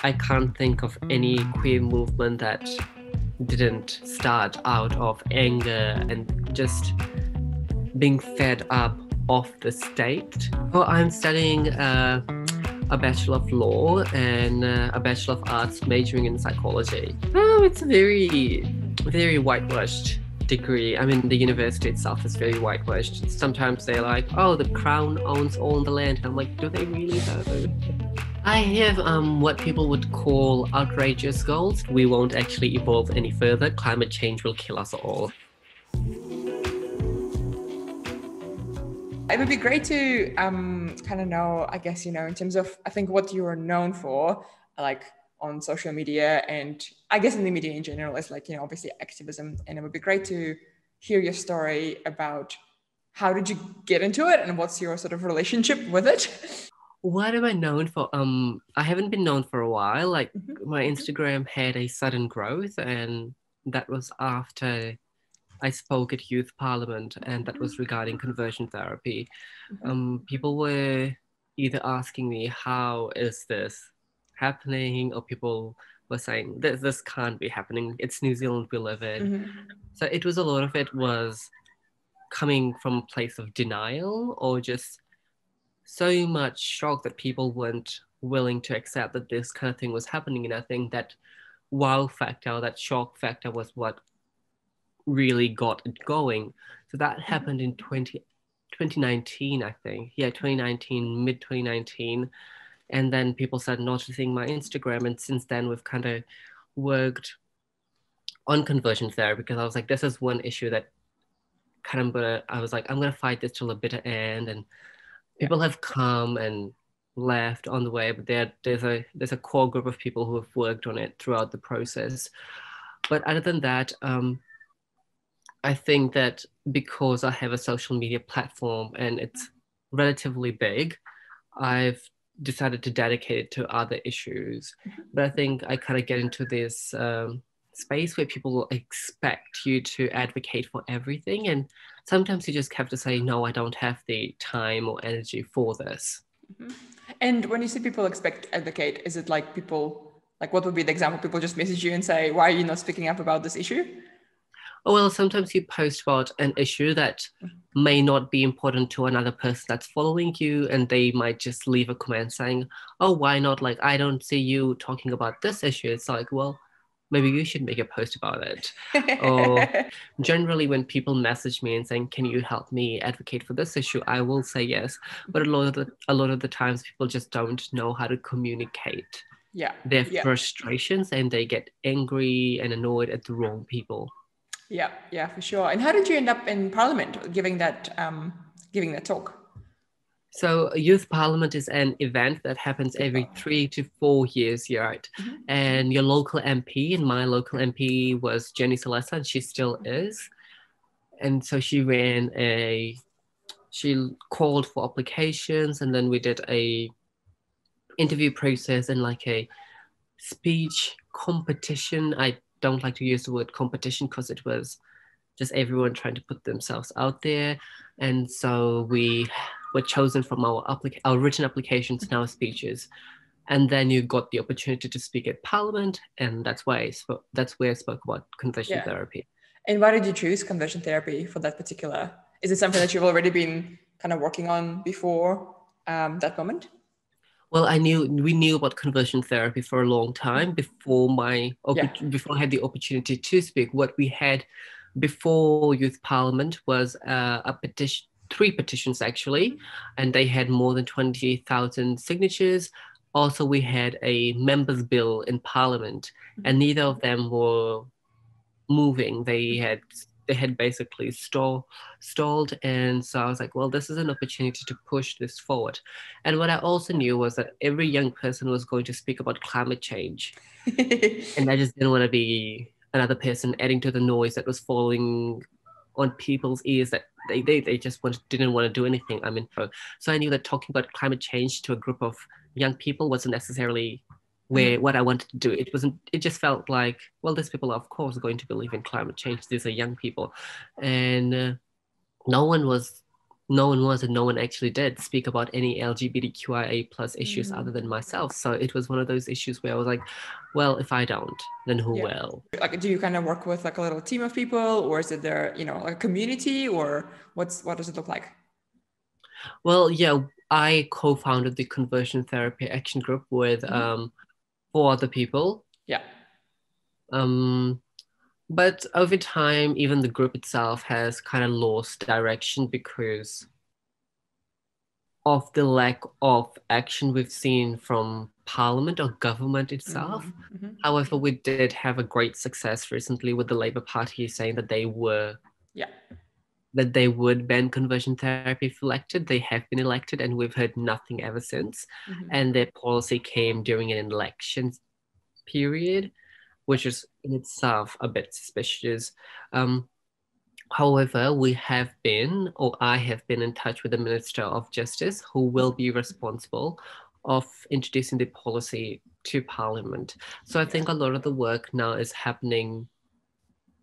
I can't think of any queer movement that didn't start out of anger and just being fed up of the state. Oh, I'm studying a Bachelor of Law and a Bachelor of Arts majoring in psychology. Oh, it's a very whitewashed degree. I mean, the university itself is very whitewashed. Sometimes they're like, oh, the crown owns all the land. I'm like, do they really though? I have what people would call outrageous goals. We won't actually evolve any further. Climate change will kill us all. It would be great to kind of know, I guess, in terms of, I think what you are known for, like on social media and I guess in the media in general is like, obviously activism. And it would be great to hear your story about how did you get into it and what's your sort of relationship with it? What am I known for? I haven't been known for a while. Like my Instagram had a sudden growth, and that was after I spoke at youth parliament, and that was regarding conversion therapy. People were either asking me, how is this happening? Or people were saying, this can't be happening. It's New Zealand we live in. So it was a lot of it was coming from a place of denial or just so much shock that people weren't willing to accept that this kind of thing was happening. And I think that wow factor, that shock factor was what really got it going. So that happened in 2019, I think. Yeah, 2019, mid 2019. And then people started noticing my Instagram. And since then, we've kind of worked on conversion therapy because I was like, this is one issue that I was like, I'm going to fight this till the bitter end. And people have come and left on the way, but there's a core group of people who have worked on it throughout the process. But other than that, I think that because I have a social media platform and it's relatively big, I've decided to dedicate it to other issues. But I think I kind of get into this space where people expect you to advocate for everything. And sometimes you just have to say, no, I don't have the time or energy for this. And when you say people expect to advocate, is it like people, like what would be the example? People just message you and say, why are you not speaking up about this issue? Oh, well, sometimes you post about an issue that may not be important to another person that's following you, and they might just leave a comment saying, oh, why not? Like, I don't see you talking about this issue. It's like, well, maybe you should make a post about it. Or generally, when people message me and saying, can you help me advocate for this issue? I will say yes. But a lot of the times, people just don't know how to communicate their frustrations, and they get angry and annoyed at the wrong people. Yeah, for sure. And how did you end up in Parliament giving that talk? So Youth Parliament is an event that happens every 3 to 4 years, right? And your local MP, and my local MP was Jenny Celesta, and she still is. And so she called for applications, and then we did a interview process and like a speech competition. I don't like to use the word competition because it was just everyone trying to put themselves out there. And so we were chosen from our written applications and our speeches. And then you got the opportunity to speak at Parliament, and that's where I spoke about conversion therapy. And why did you choose conversion therapy for that particular? Is it something that you've already been kind of working on before that moment? Well, we knew about conversion therapy for a long time before before I had the opportunity to speak. What we had before Youth Parliament was a petition, 3 petitions actually, and they had more than 20,000 signatures. Also, we had a members' bill in Parliament, and neither of them were moving. They had basically stalled. And so I was like, well, this is an opportunity to push this forward. And what I also knew was that every young person was going to speak about climate change. And I just didn't want to be another person adding to the noise that was falling on people's ears that they just didn't want to do anything. I mean, so I knew that talking about climate change to a group of young people wasn't necessarily what I wanted to do. It just felt like, well, these people are of course going to believe in climate change. These are young people. And no one was no one was, and no one actually did speak about any LGBTQIA plus issues other than myself. So it was one of those issues where I was like, well, if I don't, then who Yeah. will? Like, do you kind of work with like a little team of people, or is it there, you know, like a community, or what does it look like? Well, yeah, I co-founded the Conversion Therapy Action Group with four other people. Yeah. Um, but over time, even the group itself has kind of lost direction because of the lack of action we've seen from Parliament or government itself. However, we did have a great success recently with the Labour Party saying that Yeah. that they would ban conversion therapy if elected. They have been elected, and we've heard nothing ever since. And their policy came during an election period, which is in itself a bit suspicious. However, we have been, or I have been in touch with the Minister of Justice, who will be responsible of introducing the policy to Parliament. So I think a lot of the work now is happening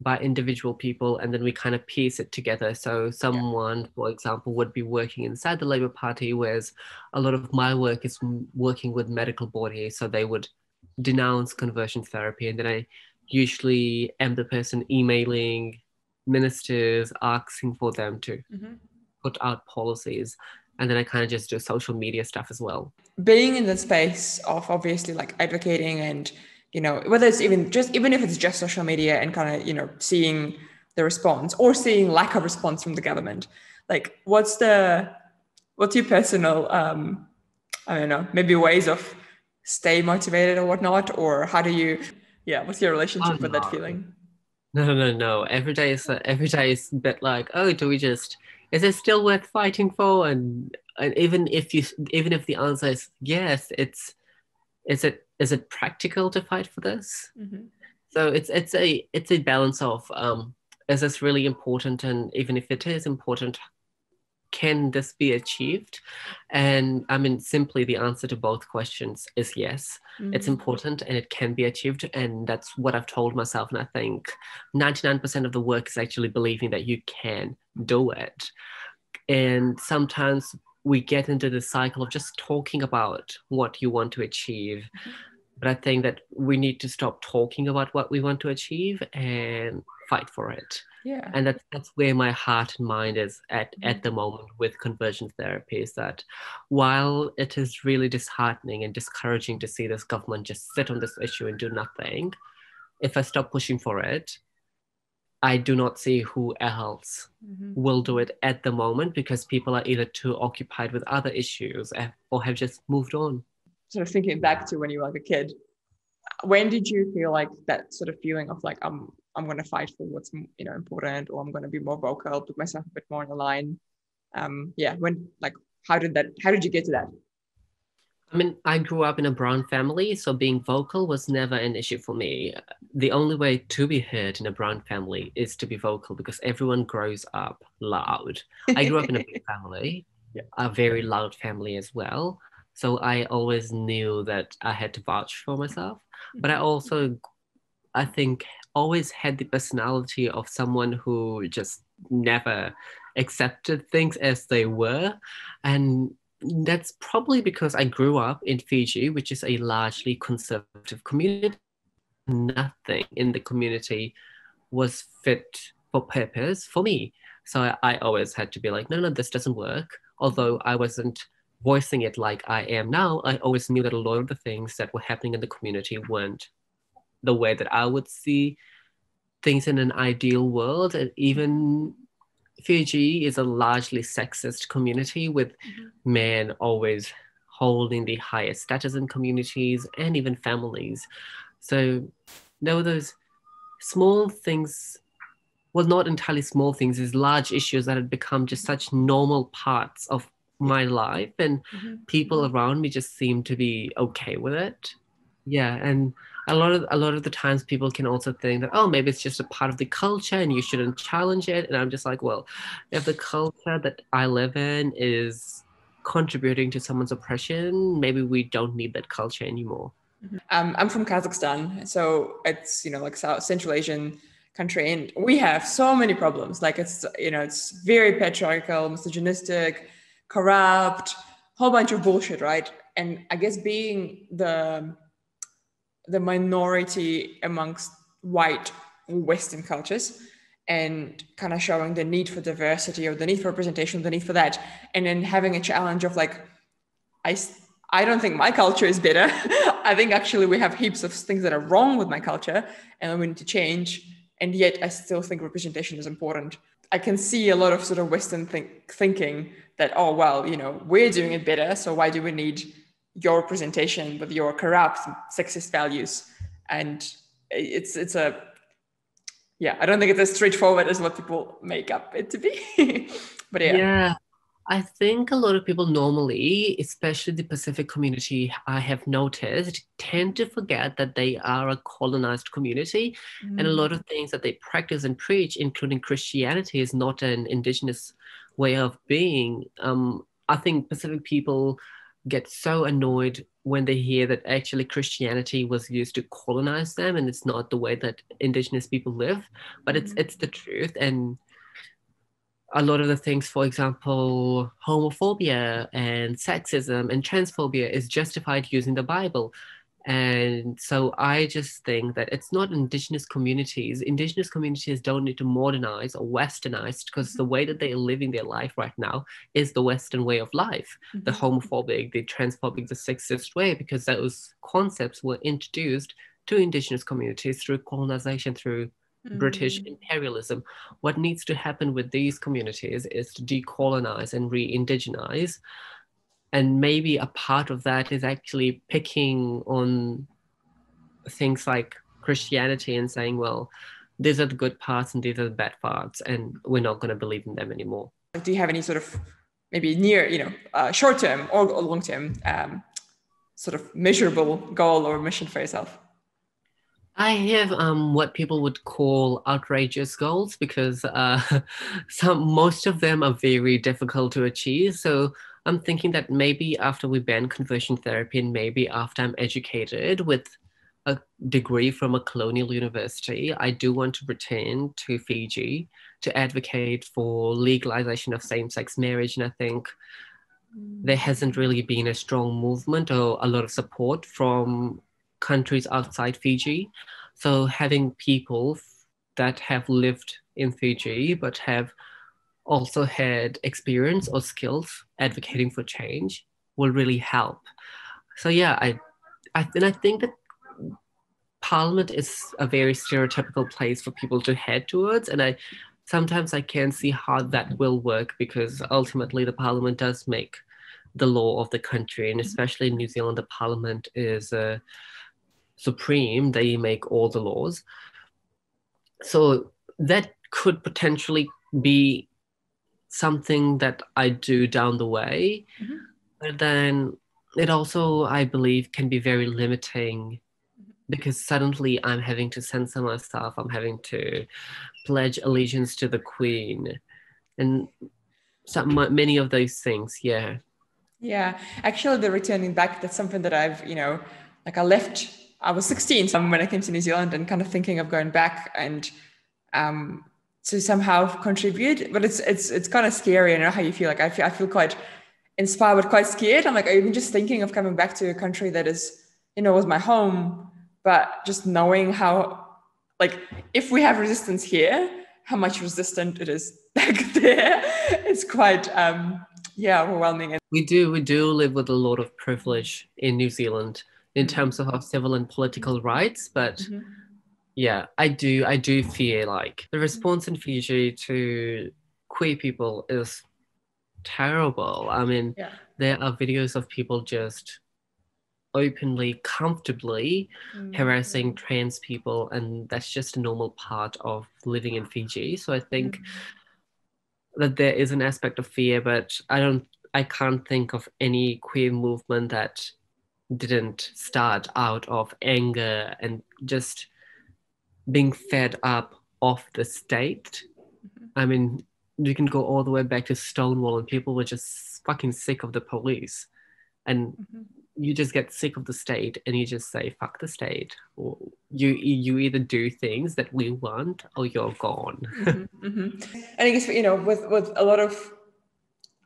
by individual people, and then we kind of piece it together. So someone, for example, would be working inside the Labour Party, whereas a lot of my work is working with medical bodies. So they would denounce conversion therapy, and then I usually am the person emailing ministers asking for them to put out policies, and then I kind of just do social media stuff as well. Being in the space of obviously like advocating and, you know, whether it's even if it's just social media and kind of, you know, seeing the response or seeing lack of response from the government, like what's your personal I don't know, maybe ways of stay motivated or whatnot, or how do you, what's your relationship with that feeling? No. Every day is a bit like, oh, is it still worth fighting for? And even if the answer is yes, is it practical to fight for this? So it's a balance of is this really important? And even if it is important, can this be achieved? And I mean, simply the answer to both questions is yes. It's important and it can be achieved. And that's what I've told myself. And I think 99% of the work is actually believing that you can do it. And sometimes we get into the cycle of just talking about what you want to achieve. But I think that we need to stop talking about what we want to achieve and fight for it. Yeah. And that's where my heart and mind is at the moment with conversion therapy, is that while it is really disheartening and discouraging to see this government just sit on this issue and do nothing, if I stop pushing for it, I do not see who else will do it at the moment, because people are either too occupied with other issues or have just moved on. Sort of thinking back to when you were like a kid, when did you feel like that sort of feeling of like I'm going to fight for what's, you know, important, or I'm going to be more vocal, put myself a bit more on the line? When, like, how did you get to that? I mean, I grew up in a brown family, so being vocal was never an issue for me. The only way to be heard in a brown family is to be vocal, because everyone grows up loud. I grew up in a big family, a very loud family as well. So I always knew that I had to vouch for myself. But I think, always had the personality of someone who just never accepted things as they were. And that's probably because I grew up in Fiji, which is a largely conservative community. Nothing in the community was fit for purpose for me. So I always had to be like, no, this doesn't work. Although I wasn't voicing it like I am now, I always knew that a lot of the things that were happening in the community weren't the way that I would see things in an ideal world. And even Fiji is a largely sexist community, with men always holding the highest status in communities and even families. So there were those small things, well, not entirely small things, these large issues that had become just such normal parts of my life, and people around me just seemed to be okay with it. Yeah, and a lot of the times people can also think that, oh, maybe it's just a part of the culture and you shouldn't challenge it. And I'm just like, well, if the culture that I live in is contributing to someone's oppression, maybe we don't need that culture anymore. I'm from Kazakhstan, so it's, you know, like South Central Asian country, and we have so many problems. Like it's, you know, it's very patriarchal, misogynistic, corrupt, whole bunch of bullshit, right? And I guess being the minority amongst white Western cultures and kind of showing the need for diversity or the need for representation, the need for that, and then having a challenge of like, I, I don't think my culture is better. I think actually we have heaps of things that are wrong with my culture and we need to change. And yet I still think representation is important. I can see a lot of sort of Western thinking that, oh, well, you know, we're doing it better, so why do we need your representation with your corrupt sexist values? And it's a, yeah, I don't think it's as straightforward as what people make up it to be. But yeah. Yeah, I think a lot of people normally, especially the Pacific community, I have noticed, tend to forget that they are a colonized community. And a lot of things that they practice and preach, including Christianity, is not an indigenous way of being. I think Pacific people get so annoyed when they hear that actually Christianity was used to colonize them and it's not the way that indigenous people live, but it's the truth. And a lot of the things, for example, homophobia and sexism and transphobia is justified using the Bible. And so I just think that it's not indigenous communities. Indigenous communities don't need to modernize or westernize because the way that they are living their life right now is the Western way of life, the homophobic, the transphobic, the sexist way, because those concepts were introduced to indigenous communities through colonization, through British imperialism. What needs to happen with these communities is to decolonize and re-indigenize. And maybe a part of that is actually picking on things like Christianity and saying, well, these are the good parts and these are the bad parts, and we're not going to believe in them anymore. Do you have any sort of maybe near, you know, short term or long term sort of measurable goal or mission for yourself? I have what people would call outrageous goals because most of them are very difficult to achieve. So I'm thinking that maybe after we ban conversion therapy and maybe after I'm educated with a degree from a colonial university, I do want to return to Fiji to advocate for legalization of same-sex marriage. And I think there hasn't really been a strong movement or a lot of support from countries outside Fiji. So having people that have lived in Fiji but have also had experience or skills advocating for change will really help. So yeah, I think that Parliament is a very stereotypical place for people to head towards, and sometimes I can't see how that will work because ultimately the Parliament does make the law of the country, and especially in New Zealand, the Parliament is supreme. They make all the laws. So that could potentially be something that I do down the way. But then it also, I believe, can be very limiting because suddenly I'm having to censor myself. I'm having to pledge allegiance to the Queen and many of those things. Yeah. Yeah, actually, the returning back, that's something that I've, you know, like I was 16 when I came to New Zealand and kind of thinking of going back and to somehow contribute. But it's kind of scary. I know how you feel. Like I feel quite inspired, but quite scared. I'm like, even just thinking of coming back to a country that is, you know, was my home, but just knowing how, like, if we have resistance here, how much resistant it is back there, it's quite, yeah, overwhelming. We do live with a lot of privilege in New Zealand in terms of our civil and political rights, but yeah, I do fear like the response in Fiji to queer people is terrible. I mean, there are videos of people just openly, comfortably harassing trans people, and that's just a normal part of living in Fiji. So I think that there is an aspect of fear, but I can't think of any queer movement that didn't start out of anger and just being fed up of the state. I mean, you can go all the way back to Stonewall and people were just fucking sick of the police. And you just get sick of the state and you just say, fuck the state. you either do things that we want or you're gone. And I guess, with a lot of,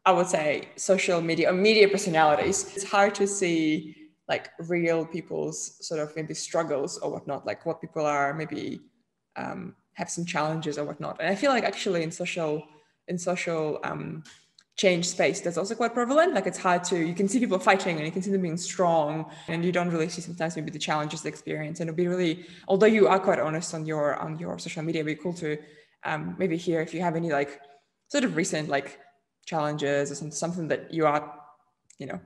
I would say, social media or media personalities, it's hard to see like real people's sort of maybe struggles or whatnot, like what people are maybe have some challenges or whatnot. And I feel like actually in social change space, that's also quite prevalent. Like it's hard to, you can see people fighting and you can see them being strong, and you don't really see sometimes maybe the challenges they experience. And it'll be really, although you are quite honest on your social media, it'd be cool to maybe hear if you have any like sort of recent like challenges or something that you are, you know,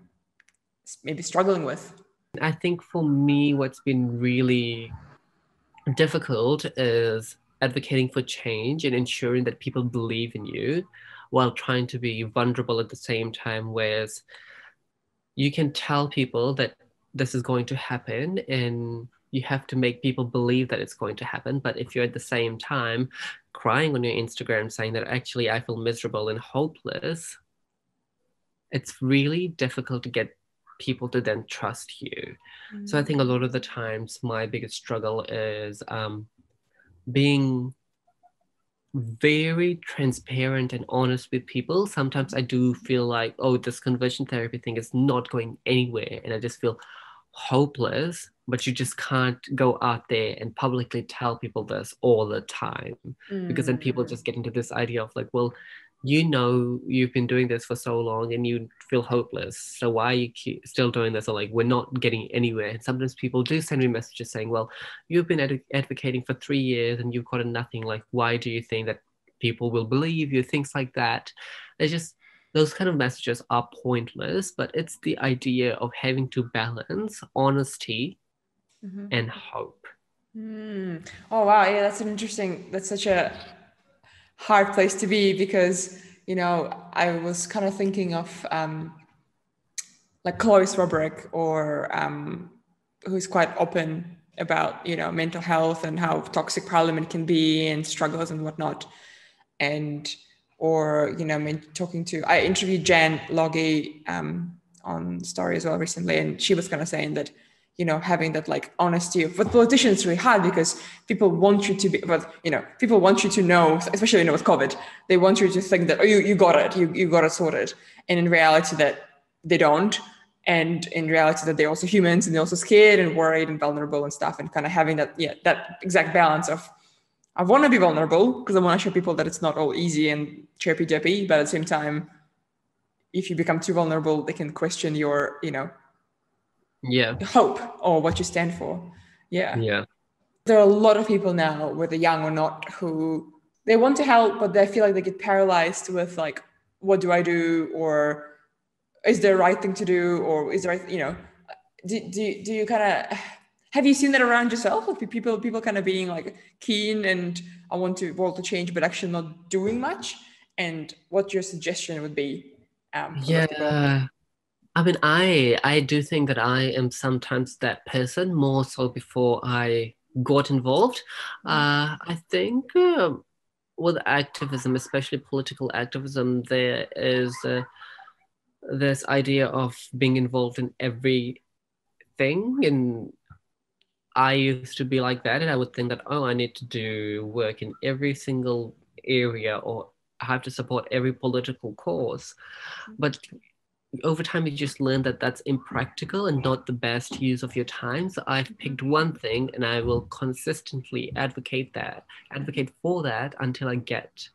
maybe struggling with. I think for me, what's been really difficult is advocating for change and ensuring that people believe in you while trying to be vulnerable at the same time. Whereas you can tell people that this is going to happen and you have to make people believe that it's going to happen. But if you're at the same time crying on your Instagram saying that actually I feel miserable and hopeless, it's really difficult to get people to then trust you. So I think a lot of the times my biggest struggle is being very transparent and honest with people. Sometimes I do feel like, oh, this conversion therapy thing is not going anywhere. And I just feel hopeless, but you just can't go out there and publicly tell people this all the time. Because then people just get into this idea of like, well, you've been doing this for so long and you feel hopeless. So why are you still doing this? Or like, we're not getting anywhere. And sometimes people do send me messages saying, well, you've been advocating for 3 years and you've gotten nothing. Like, why do you think that people will believe you? Things like that. It's just, those kind of messages are pointless, but it's the idea of having to balance honesty and hope. Oh wow, yeah, that's such a hard place to be, because I was kind of thinking of like Chloe Swabrick, or who's quite open about mental health and how toxic parliament can be and struggles and whatnot. And or I mean, I interviewed Jan Loggy on Story as well recently, and she was kind of saying that having that like honesty with politicians is really hard, because people want you to be, but people want you to know, especially with COVID, they want you to think that, oh, you got it, you got it sorted, and in reality that they don't. And in reality that they're also humans and they're also scared and worried and vulnerable and stuff, and kind of having that exact balance of, I want to be vulnerable because I want to show people that it's not all easy and chirpy dippy, but at the same time, if you become too vulnerable, they can question your Yeah. hope or what you stand for. Yeah. Yeah. There are a lot of people now, whether young or not, who they want to help, but they feel like they get paralyzed with like, what do I do? Or is there a right thing to do? Or is there, do you kind of, have you seen that around yourself? Like people kind of being like keen and I want to world to change, but actually not doing much? And what your suggestion would be for those people? Yeah. I mean, I do think that I am sometimes that person more so before I got involved. I think with activism, especially political activism, there is this idea of being involved in everything, and I used to be like that, and I would think that, oh, I need to do work in every single area, or I have to support every political cause. But over time, you just learn that that's impractical and not the best use of your time. So I've picked one thing and I will consistently advocate for that until I get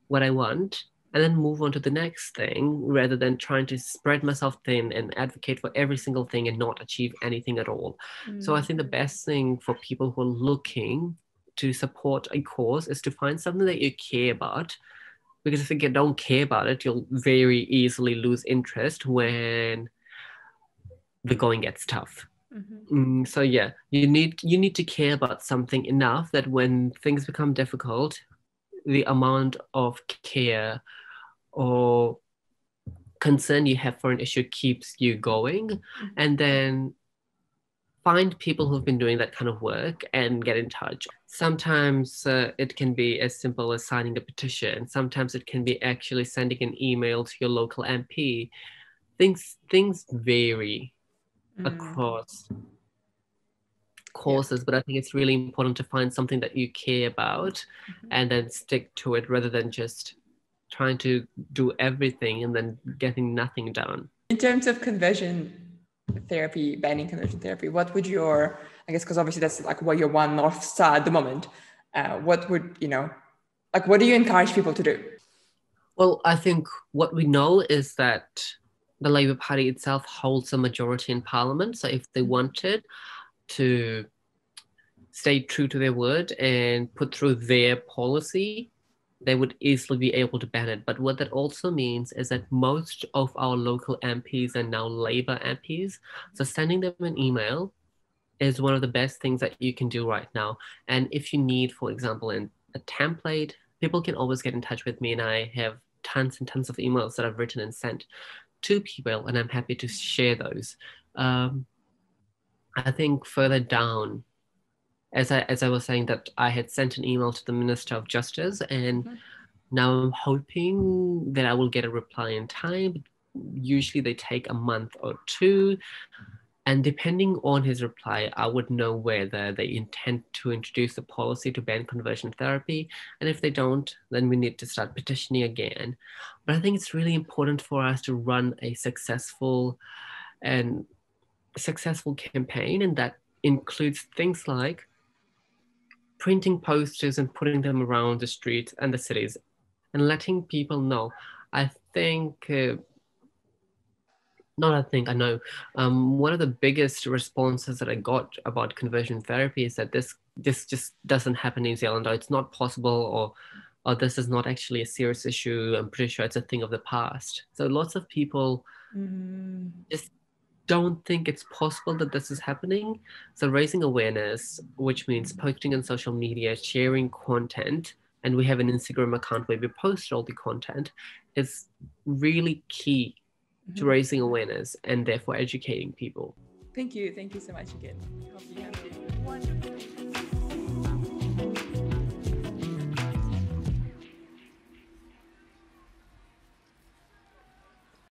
what I want, and then move on to the next thing rather than trying to spread myself thin and advocate for every single thing and not achieve anything at all. So I think the best thing for people who are looking to support a cause is to find something that you care about, because if you don't care about it, you'll very easily lose interest when the going gets tough. So yeah, you need to care about something enough that when things become difficult, the amount of care or concern you have for an issue keeps you going, and then find people who've been doing that kind of work and get in touch. Sometimes it can be as simple as signing a petition. Sometimes it can be actually sending an email to your local MP. Things vary across courses, but I think it's really important to find something that you care about and then stick to it rather than just trying to do everything and then getting nothing done. In terms of conversion therapy, banning conversion therapy, what would your, I guess, because obviously that's like what your one North Star at the moment, what would, like, what do you encourage people to do? Well, I think what we know is that the Labour Party itself holds a majority in Parliament. So if they wanted to stay true to their word and put through their policy, they would easily be able to ban it. But what that also means is that most of our local MPs are now Labour MPs. So sending them an email is one of the best things that you can do right now. And if you need, for example, a template, people can always get in touch with me, and I have tons and tons of emails that I've written and sent to people, and I'm happy to share those. I think further down, as I was saying, that I had sent an email to the Minister of Justice, and now I'm hoping that I will get a reply in time. Usually they take a month or two. And depending on his reply, I would know whether they intend to introduce a policy to ban conversion therapy. And if they don't, then we need to start petitioning again. But I think it's really important for us to run a successful campaign, and that includes things like printing posters and putting them around the streets and the cities and letting people know. I think I know. One of the biggest responses that I got about conversion therapy is that this just doesn't happen in New Zealand, or it's not possible, or this is not actually a serious issue. I'm pretty sure it's a thing of the past. So lots of people just don't think it's possible that this is happening. So raising awareness, which means posting on social media, sharing content, and we have an Instagram account where we post all the content, is really key to raising awareness and therefore educating people. Thank you so much again. Hope you have a wonderful